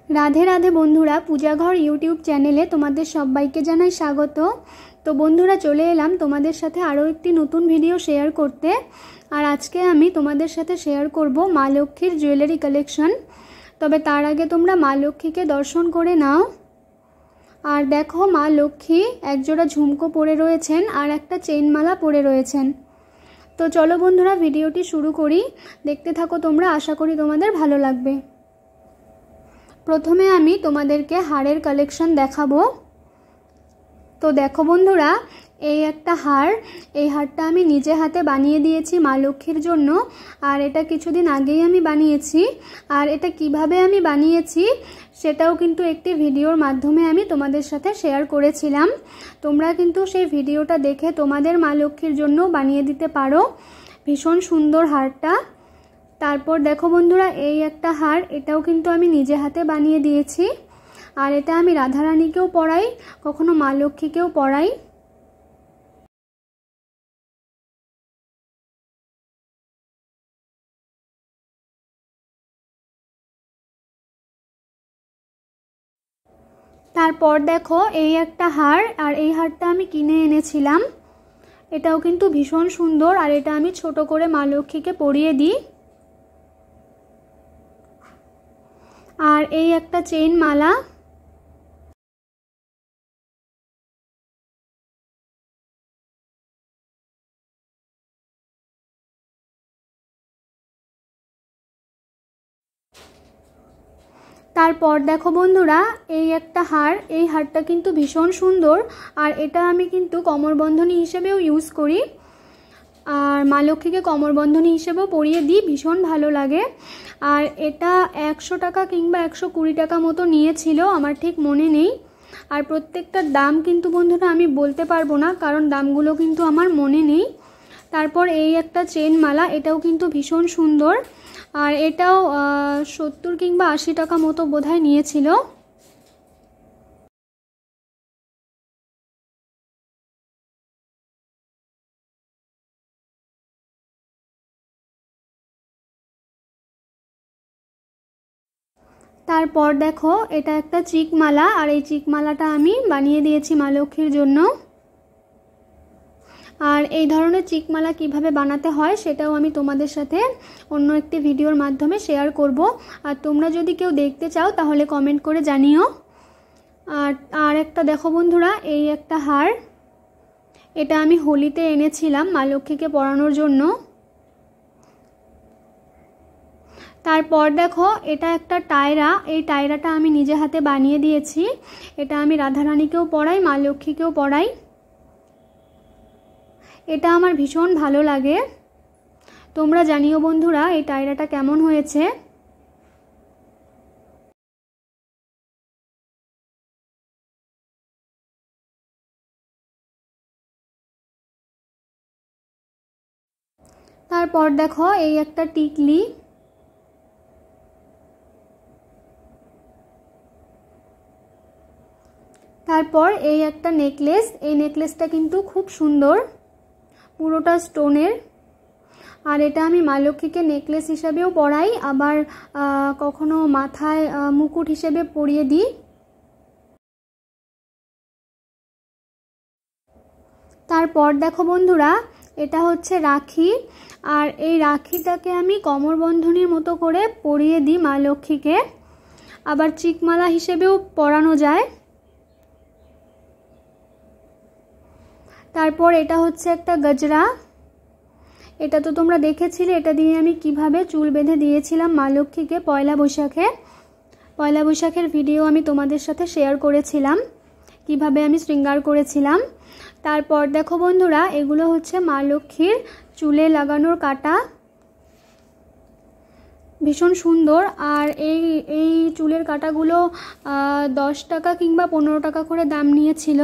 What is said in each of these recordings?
राधे राधे बंधुरा पूजाघर यूट्यूब चैनेले तुम्हादेर सबाइके जानाई स्वागत। तो बंधुरा चले एलाम तुम्हादेर साथे आरो एकटी नतून भिडियो शेयर करते। और आजके आमी तुम्हादेर साथे शेयर करब मा लक्ष्मीर जुएलारि कालेक्शन। तबे तार आगे तोमरा मा लक्ष्मीके दर्शन करे नाओ। और देखो मा लक्ष्मी एक जोड़ा झुमको परे रयेछेन और एकटा चेन माला परे रयेछेन। तो चलो बंधुरा भिडियोटी शुरू करी, देखते थाको तोमरा, आशा करी तोमादेर भालो लागबे। प्रथमे आमी तोमादेरके हारेर कालेक्शन देखाबो। तो देखो बंधुरा এই একটা হার, এই হারটা আমি নিজে হাতে বানিয়ে দিয়েছি মা লক্ষ্মীর জন্য। আর এটা কিছুদিন আগেই আমি বানিয়েছি। আর এটা কিভাবে আমি বানিয়েছি সেটাও কিন্তু একটি ভিডিওর মাধ্যমে আমি তোমাদের সাথে শেয়ার করেছিলাম। তোমরা কিন্তু সেই ভিডিওটা দেখে তোমাদের মা লক্ষ্মীর জন্য বানিয়ে দিতে পারো। ভীষণ সুন্দর হারটা। তারপর দেখো বন্ধুরা এই একটা হার, এটাও কিন্তু আমি নিজে হাতে বানিয়ে দিয়েছি। আর এটা আমি রাধারানীকেও পরাই, কখনো মা লক্ষ্মীকেও পরাই। তারপর দেখো এই একটা হার, আর এই হারটা আমি কিনে এনেছিলাম। এটাও কিন্তু ভীষণ সুন্দর। আর এটা আমি ছোট করে মা লক্ষ্মীকে পরিয়ে দিই। আর এই একটা চেইন মালা। তারপর দেখো বন্ধুরা এই একটা হার, এই হারটা কিন্তু ভীষণ সুন্দর। আর এটা আমি কিন্তু কোমরবন্ধনী হিসেবেও ইউজ করি। আর মা লক্ষ্মীকে কোমরবন্ধনী হিসেবেও পরিয়ে দিই, ভীষণ ভালো লাগে। আর এটা 100 টাকা কিংবা 120 টাকা মতো নিয়েছিল, আমার ঠিক মনে নেই। আর প্রত্যেকটার দাম কিন্তু বন্ধুরা আমি বলতে পারবো না, কারণ দামগুলো কিন্তু আমার মনে নেই। তারপর এই একটা চেন মালা, এটাও কিন্তু ভীষণ সুন্দর। আর এটাও 70 কিংবা 80 টাকা মতো বোধহয় নিয়েছিল। তারপর দেখো এটা একটা চিক মালা। আর এই চিক মালাটা আমি বানিয়ে দিয়েছি মা লক্ষ্মীর জন্য। আর এই ধরনের চিক মালা কীভাবে বানাতে হয় সেটাও আমি তোমাদের সাথে অন্য একটি ভিডিওর মাধ্যমে শেয়ার করব। আর তোমরা যদি কেউ দেখতে চাও তাহলে কমেন্ট করে জানিও। আর একটা দেখো বন্ধুরা এই একটা হার, এটা আমি হোলিতে এনেছিলাম মা লক্ষ্মীকে পরানোর জন্য। তারপর দেখো এটা একটা টায়রা, এই টায়রাটা আমি নিজে হাতে বানিয়ে দিয়েছি। এটা আমি রাধারানীকেও পরাই, মা লক্ষ্মীকেও পরাই। এটা আমার ভীষণ ভালো লাগে। তোমরা জানিও বন্ধুরা এই টায়রাটা কেমন হয়েছে। তারপর দেখো এই একটা টিকলি। তারপর এই একটা নেকলেস, এই নেকলেসটা কিন্তু খুব সুন্দর, পুরোটা স্টোনের। আর এটা আমি মা লক্ষ্মীকে নেকলেস হিসেবেও পরাই, আবার কখনো মাথায় মুকুট হিসেবে পরিয়ে দিই। তারপর দেখো বন্ধুরা এটা হচ্ছে রাখি। আর এই রাখিটাকে আমি কোমরবন্ধনীর মতো করে পরিয়ে দিই মা লক্ষ্মীকে, আবার চিকমালা হিসেবেও পরানো যায়। তারপর এটা হচ্ছে একটা গজরা। এটা তো তোমরা দেখেছিলে, এটা দিয়ে আমি কিভাবে চুল বেঁধে দিয়েছিলাম মা লক্ষ্মীকে পয়লা বৈশাখে। পয়লা বৈশাখের ভিডিও আমি তোমাদের সাথে শেয়ার করেছিলাম, কিভাবে আমি শৃঙ্গার করেছিলাম। তারপর দেখো বন্ধুরা এগুলো হচ্ছে মা লক্ষ্মীর চুলে লাগানোর কাটা, ভীষণ সুন্দর। আর এই চুলের কাটাগুলো 10 টাকা কিংবা 15 টাকা করে দাম নিয়েছিল,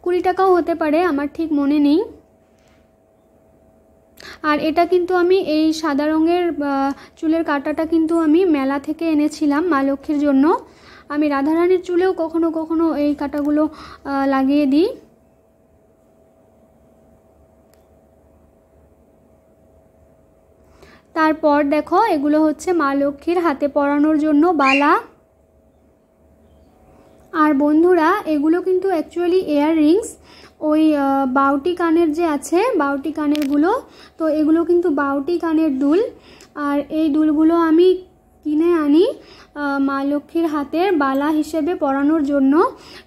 20 টাকাও হতে পারে, আমার ঠিক মনে নেই। আর এটা কিন্তু আমি এই সাদা রঙের চুলের কাটাটা কিন্তু আমি মেলা থেকে এনেছিলাম মা লক্ষ্মীর জন্য। আমি রাধারানীর চুলেও কখনো কখনো এই কাটাগুলো লাগিয়ে দিই। তারপর দেখো এগুলো হচ্ছে মা লক্ষ্মীর হাতে পরানোর জন্য বালা। আর বন্ধুরা এগুলো কিন্তু অ্যাকচুয়ালি ইয়াররিংস, ওই বাউটি কানের যে আছে বাউটি কানেরগুলো, তো এগুলো কিন্তু বাউটি কানের দুল। আর এই দুলগুলো আমি কিনে আনি মা লক্ষ্মীর হাতের বালা হিসেবে পরানোর জন্য,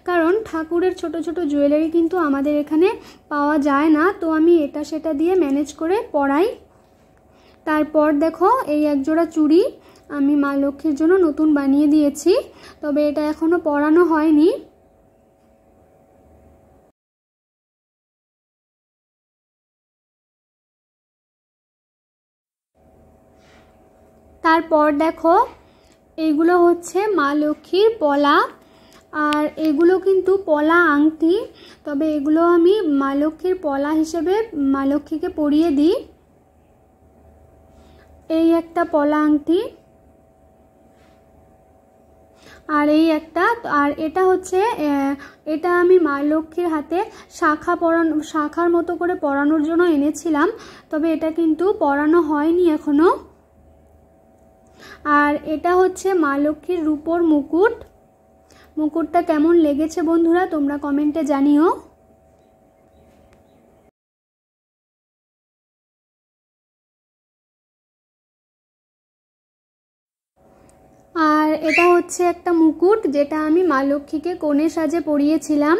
কারণ ঠাকুরের ছোট ছোট জুয়েলারি কিন্তু আমাদের এখানে পাওয়া যায় না, তো আমি এটা সেটা দিয়ে ম্যানেজ করে পরাই। তারপর দেখো এই একজোড়া চুড়ি আমি মা লক্ষ্মীর জন্য নতুন বানিয়ে দিয়েছি, তবে এটা এখনো পরানো হয়নি। তারপর দেখো এইগুলো হচ্ছে মা লক্ষ্মীর পলা, আর এগুলো কিন্তু পলা আংটি, তবে এগুলো আমি মা লক্ষ্মীর পলা হিসেবে মা লক্ষ্মীকে পরিয়ে দিই। এই একটা পলা আংটি, আর এই একটা, আর এটা হচ্ছে এটা আমি মা লক্ষ্মীর হাতে শাখার মতো করে পরানোর জন্য এনেছিলাম, তবে এটা কিন্তু পরানো হয়নি এখনো। আর এটা হচ্ছে মা লক্ষ্মীর রূপোর মুকুট। মুকুটটা কেমন লেগেছে বন্ধুরা তোমরা কমেন্টে জানিও। আর এটা হচ্ছে একটা মুকুট যেটা আমি মা লক্ষ্মীকে কনে সাজে পরিয়েছিলাম,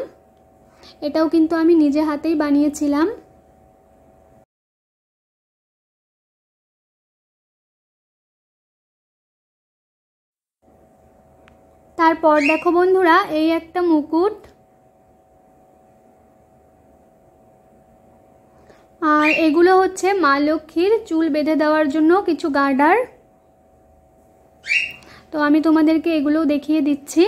এটাও কিন্তু আমি নিজে হাতেই বানিয়েছিলাম। তারপর দেখো বন্ধুরা এই একটা মুকুট, আর এগুলো হচ্ছে মা লক্ষ্মীর চুল বেঁধে দেওয়ার জন্য কিছু গার্ডার, তো আমি তোমাদেরকে এগুলোও দেখিয়ে দিচ্ছি।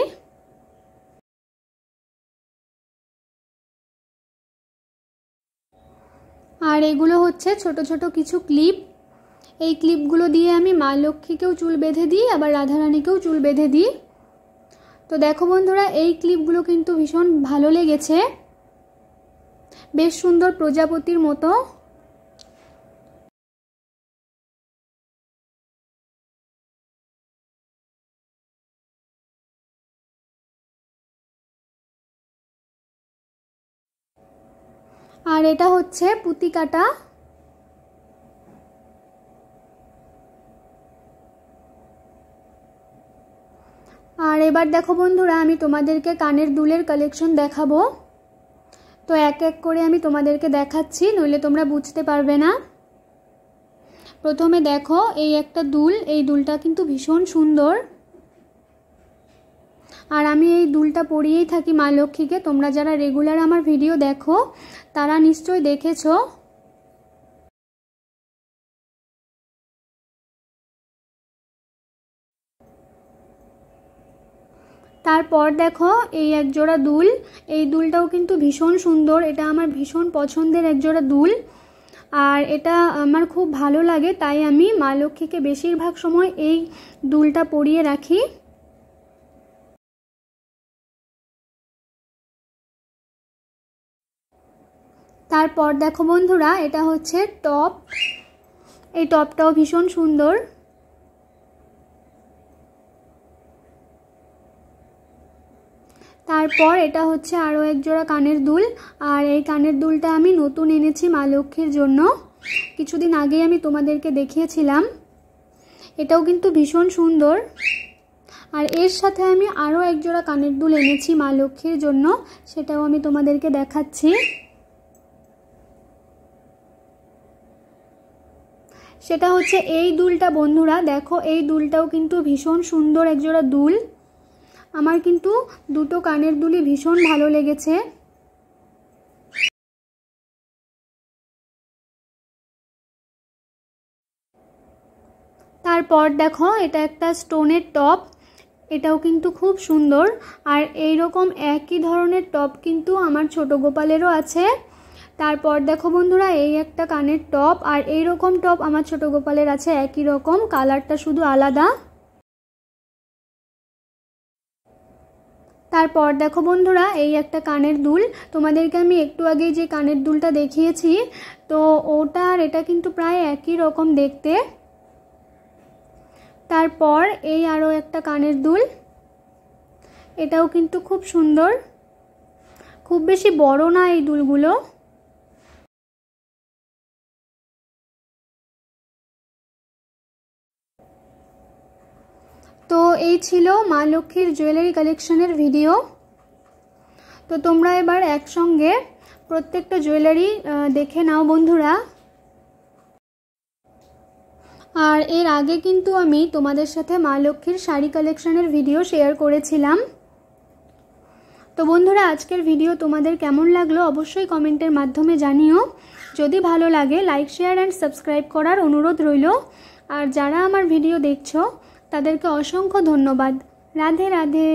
আর এগুলো হচ্ছে ছোট ছোট কিছু ক্লিপ, এই ক্লিপগুলো দিয়ে আমি মা লক্ষ্মীকেও চুল বেঁধে দিই, আবার রাধারানীকেও চুল বেঁধে দিই। তো দেখো বন্ধুরা এই ক্লিপগুলো কিন্তু ভীষণ ভালো লেগেছে, বেশ সুন্দর প্রজাপতির মতো। আর এটা হচ্ছে পুঁতি কাটা। আর এবার দেখো বন্ধুরা আমি তোমাদেরকে কানের দুলের কালেকশন দেখাবো, তো এক এক করে আমি তোমাদেরকে দেখাচ্ছি, নইলে তোমরা বুঝতে পারবে না। প্রথমে দেখো এই একটা দুল, এই দুলটা কিন্তু ভীষণ সুন্দর, আর আমি এই দুলটা পরিয়েই থাকি মা লক্ষ্মীকে। তোমরা যারা রেগুলার আমার ভিডিও দেখো তারা নিশ্চয়ই দেখেছো। তারপর দেখো এই এক জোড়া দুল, এই দুলটাও কিন্তু ভীষণ সুন্দর, এটা আমার ভীষণ পছন্দের এক জোড়া দুল, আর এটা আমার খুব ভালো লাগে, তাই আমি মা লক্ষ্মীকে বেশিরভাগ সময় এই দুলটা পরিয়ে রাখি। তারপর দেখো বন্ধুরা এটা হচ্ছে টপ, এই টপটাও ভীষণ সুন্দর। তারপর এটা হচ্ছে আরও এক জোড়া কানের দুল, আর এই কানের দুলটা আমি নতুন এনেছি মা লক্ষ্মীর জন্য, কিছুদিন আগেই আমি তোমাদেরকে দেখিয়েছিলাম। এটাও কিন্তু ভীষণ সুন্দর। আর এর সাথে আমি আরও এক জোড়া কানের দুল এনেছি মা লক্ষ্মীর জন্য, সেটাও আমি তোমাদেরকে দেখাচ্ছি। সেটা হচ্ছে এই দুলটা বন্ধুরা, দেখো এই দুলটাও কিন্তু ভীষণ সুন্দর এক জোড়া দুল, আমার কিন্তু দুটো কানের দুলই ভীষণ ভালো লেগেছে। তারপর দেখো এটা একটা স্টোনের টপ, এটাও কিন্তু খুব সুন্দর। আর এই রকম একই ধরনের টপ কিন্তু আমার ছোট গোপালেরও আছে। তারপর দেখো বন্ধুরা এই একটা কানের টপ, আর এই রকম টপ আমার ছোট গোপালের আছে, একই রকম, কালারটা শুধু আলাদা। তারপর দেখো বন্ধুরা এই একটা কানের দুল, তোমাদেরকে আমি একটু আগেই যে কানের দুলটা দেখিয়েছি, তো ওটা আর এটা কিন্তু প্রায় একই রকম দেখতে। তারপর এই আরও একটা কানের দুল, এটাও কিন্তু খুব সুন্দর, খুব বেশি বড় না এই দুলগুলো। তো এই ছিল মা লক্ষ্মীর জুয়েলারি কালেকশনের ভিডিও। তো তোমরা এবার একসঙ্গে প্রত্যেকটা জুয়েলারি দেখে নাও বন্ধুরা। আর এর আগে কিন্তু আমি তোমাদের সাথে মা লক্ষ্মীর শাড়ি কালেকশনের ভিডিও শেয়ার করেছিলাম। তো বন্ধুরা, আজকের ভিডিও তোমাদের কেমন লাগলো অবশ্যই কমেন্টের মাধ্যমে জানিও। যদি ভালো লাগে লাইক, শেয়ার অ্যান্ড সাবস্ক্রাইব করার অনুরোধ রইল। আর যারা আমার ভিডিও দেখছো তাদেরকে অসংখ্য ধন্যবাদ। রাধে রাধে।